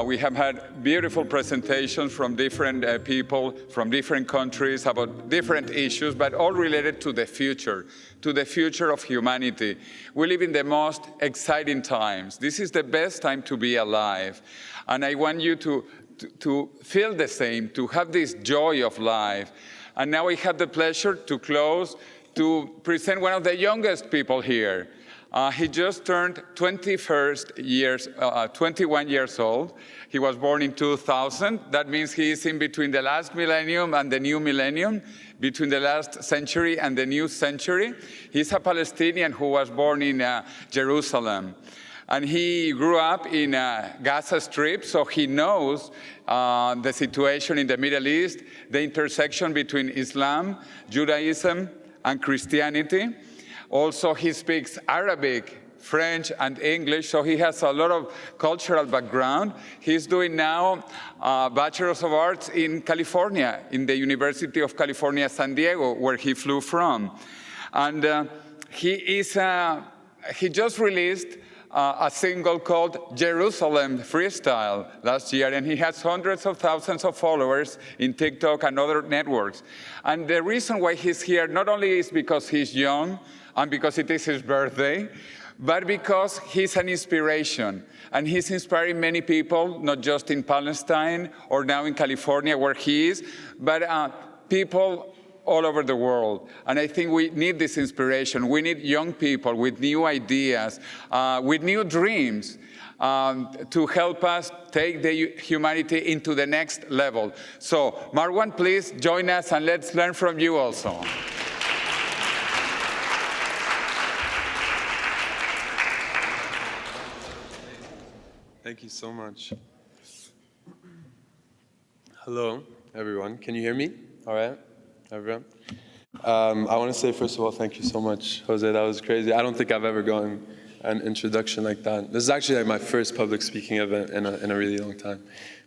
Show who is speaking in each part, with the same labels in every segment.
Speaker 1: We have had beautiful presentations from different people, from different countries about different issues, but all related to the future of humanity. We live in the most exciting times. This is the best time to be alive. And I want you to feel the same, to have this joy of life. And now we have the pleasure to present one of the youngest people here. He just turned 21 years old. He was born in 2000. That means he is in between the last millennium and the new millennium, between the last century and the new century. He's a Palestinian who was born in Jerusalem. And he grew up in Gaza Strip, so he knows the situation in the Middle East, the intersection between Islam, Judaism, and Christianity. Also, he speaks Arabic, French, and English, so he has a lot of cultural background. He's doing now a Bachelor's of Arts in California, in the University of California, San Diego, where he flew from. And he just released a single called Jerusalem Freestyle last year, and he has hundreds of thousands of followers in TikTok and other networks. And the reason why he's here not only is because he's young and because it is his birthday, but because he's an inspiration. And he's inspiring many people, not just in Palestine or now in California where he is, but people all over the world. And I think we need this inspiration. We need young people with new ideas, with new dreams, to help us take the humanity into the next level. So, Marwan, please join us and let's learn from you also.
Speaker 2: Thank you so much. Hello, everyone. Can you hear me? All right. Everyone. I want to say, first of all, thank you so much, Jose. That was crazy. I don't think I've ever gotten an introduction like that. This is actually like my first public speaking event in a really long time.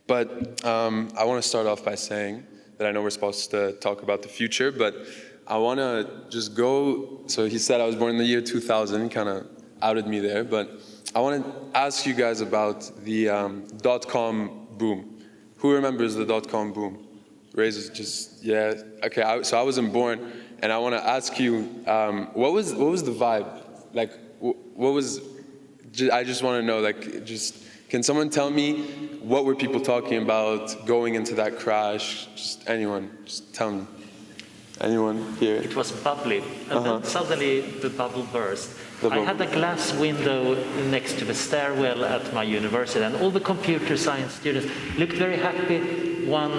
Speaker 2: But I want to start off by saying that I know we're supposed to talk about the future, but I want to just go. So he said I was born in the year 2000, kind of outed me there, but I want to ask you guys about the .com boom. Who remembers the .com boom? Raise just, yeah, okay, so I wasn't born, and I want to ask you, what was the vibe? Like, what was, I just want to know, like, can someone tell me what were people talking about going into that crash? Just anyone, just tell me. Anyone here?
Speaker 3: It was bubbly, and then suddenly the bubble burst. I had a glass window next to the stairwell at my university, and all the computer science students looked very happy one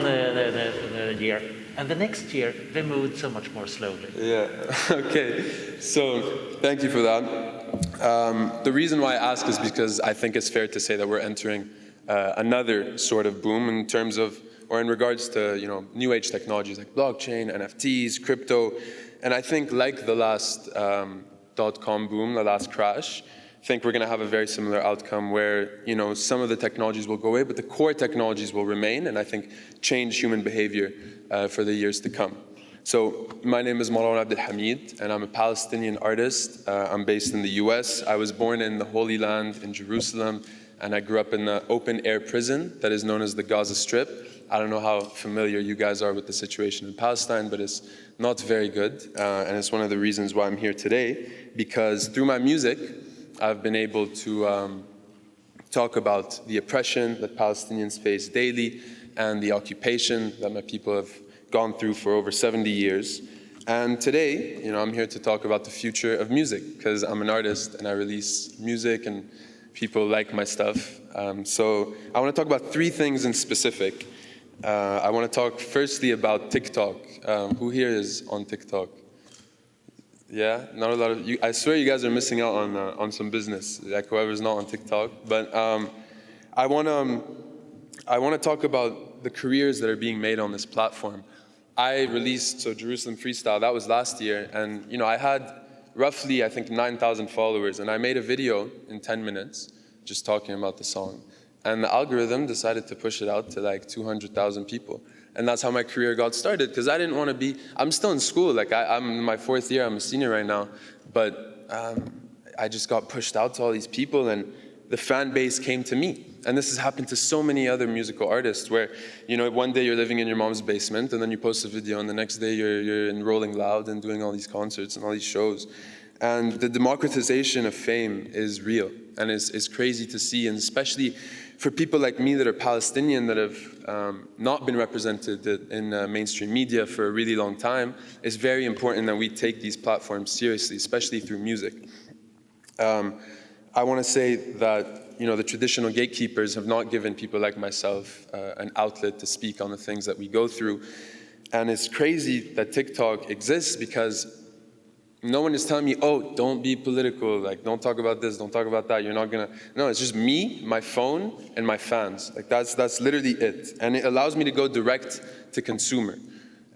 Speaker 3: year. And the next year, they moved so much more slowly.
Speaker 2: Yeah, okay. So, thank you for that. The reason why I ask is because I think it's fair to say that we're entering another sort of boom in terms of, or in regards to, new age technologies like blockchain, NFTs, crypto. And I think like the last .com boom, the last crash, I think we're going to have a very similar outcome where, some of the technologies will go away, but the core technologies will remain, and I think change human behavior for the years to come. So my name is Marwan Abdelhamid, and I'm a Palestinian artist. I'm based in the US. I was born in the Holy Land in Jerusalem, and I grew up in the open-air prison that is known as the Gaza Strip. I don't know how familiar you guys are with the situation in Palestine, but it's not very good, and it's one of the reasons why I'm here today, because through my music, I've been able to talk about the oppression that Palestinians face daily and the occupation that my people have gone through for over 70 years. And today, I'm here to talk about the future of music, because I'm an artist and I release music and people like my stuff. So I want to talk about three things in specific. I want to talk firstly about TikTok. Who here is on TikTok? Yeah, not a lot of you. I swear you guys are missing out on some business, like whoever's not on TikTok. But I want to talk about the careers that are being made on this platform. I released Jerusalem Freestyle. That was last year, and I had roughly, I think, 9,000 followers, and I made a video in 10 minutes just talking about the song. And the algorithm decided to push it out to like 200,000 people. And that's how my career got started, because I didn't want to be, I'm still in school, like I'm in my 4th year, I'm a senior right now, but I just got pushed out to all these people, and the fan base came to me. And this has happened to so many other musical artists where, one day you're living in your mom's basement and then you post a video and the next day you're in Rolling Loud and doing all these concerts and all these shows. And the democratization of fame is real and is crazy to see, and especially for people like me that are Palestinian that have not been represented in mainstream media for a really long time, it's very important that we take these platforms seriously, especially through music. I want to say that the traditional gatekeepers have not given people like myself an outlet to speak on the things that we go through. And it's crazy that TikTok exists because no one is telling me, oh, don't be political, like don't talk about this, don't talk about that, you're not gonna. No, it's just me, my phone, and my fans. Like that's literally it. And it allows me to go direct to consumer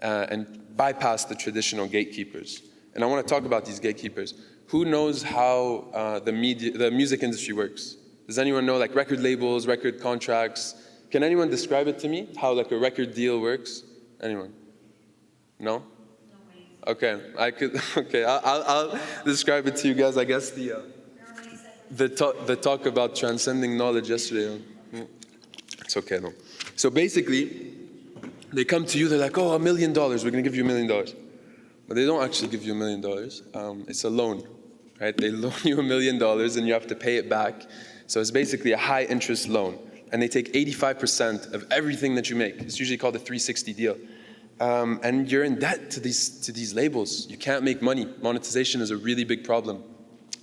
Speaker 2: and bypass the traditional gatekeepers. And I want to talk about these gatekeepers. Who knows how the music industry works? Does anyone know, like record labels, record contracts? Can anyone describe it to me, how like a record deal works? Anyone? No? Okay, okay, I'll describe it to you guys. I guess the talk about transcending knowledge yesterday. It's okay though. So basically, they come to you, they're like, oh, $1 million, we're gonna give you $1 million. But they don't actually give you $1 million. It's a loan, right? They loan you $1 million and you have to pay it back. So it's basically a high interest loan. And they take 85% of everything that you make. It's usually called a 360 deal. And you're in debt to these labels. You can't make money. Monetization is a really big problem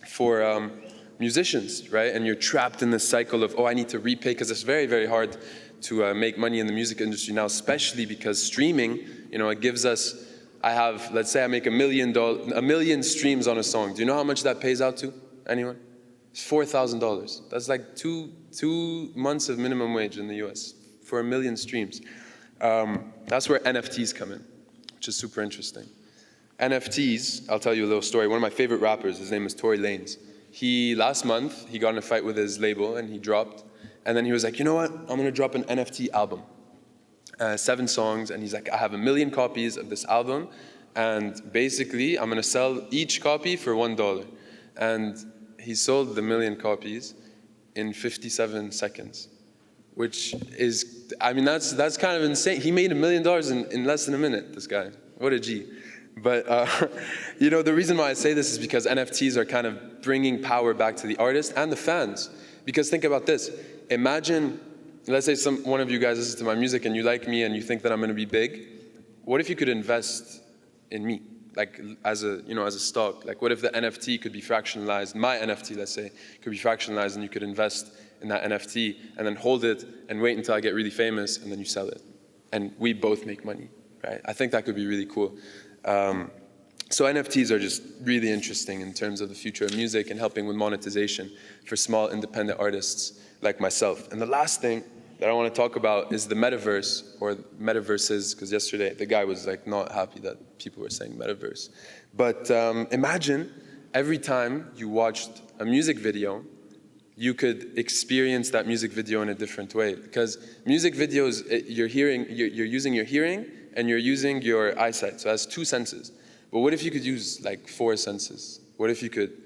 Speaker 2: for musicians, right? And you're trapped in this cycle of, oh, I need to repay, because it's very, very hard to make money in the music industry now, especially because streaming, it gives us, let's say I make $1 million streams on a song. Do you know how much that pays out to? Anyone? It's $4,000. That's like two months of minimum wage in the US for 1 million streams. That's where NFTs come in, which is super interesting. NFTs, I'll tell you a little story. One of my favorite rappers, his name is Tory Lanez. Last month, he got in a fight with his label and he dropped. And then he was like, you know what? I'm gonna drop an NFT album. 7 songs, and he's like, I have 1 million copies of this album, and basically, I'm gonna sell each copy for $1. And he sold the 1 million copies in 57 seconds. Which is, that's kind of insane. He made $1 million in less than a minute, this guy. What a G. But, the reason why I say this is because NFTs are kind of bringing power back to the artist and the fans. Because think about this. Imagine, let's say one of you guys listen to my music and you like me and you think that I'm going to be big. What if you could invest in me? Like as a stock? Like what if the NFT could be fractionalized? My NFT, let's say, could be fractionalized and you could invest in that NFT and then hold it and wait until I get really famous and then you sell it. And we both make money, right? I think that could be really cool. So NFTs are just really interesting in terms of the future of music and helping with monetization for small independent artists like myself. And the last thing that I want to talk about is the metaverse, or metaverses, because yesterday the guy was like not happy that people were saying metaverse. But imagine every time you watched a music video, you could experience that music video in a different way. Because music videos, you're using your hearing and you're using your eyesight. So it has 2 senses. But what if you could use like 4 senses? What if you could,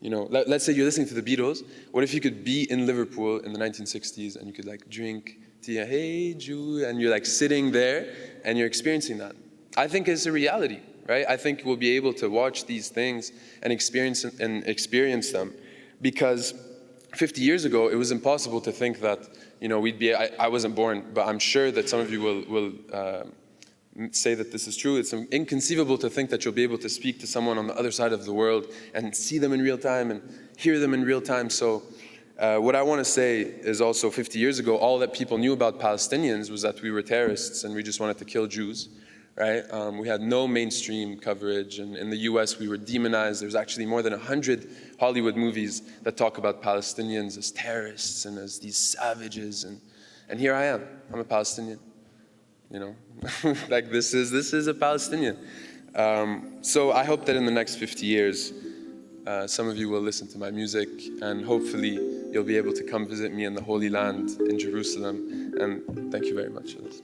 Speaker 2: let's say you're listening to the Beatles. What if you could be in Liverpool in the 1960s and you could like drink tea, hey Jude, and you're like sitting there and you're experiencing that. I think it's a reality, right? I think we'll be able to watch these things and experience them, because 50 years ago, it was impossible to think that, we'd be, I wasn't born, but I'm sure that some of you will say that this is true. It's inconceivable to think that you'll be able to speak to someone on the other side of the world and see them in real time and hear them in real time. So what I want to say is also 50 years ago, all that people knew about Palestinians was that we were terrorists and we just wanted to kill Jews, right? We had no mainstream coverage, and in the US we were demonized. There's actually more than 100 Hollywood movies that talk about Palestinians as terrorists and as these savages, and here I am. I'm a Palestinian. Like this is a Palestinian. So I hope that in the next 50 years, some of you will listen to my music, and hopefully you'll be able to come visit me in the Holy Land in Jerusalem. And thank you very much for this.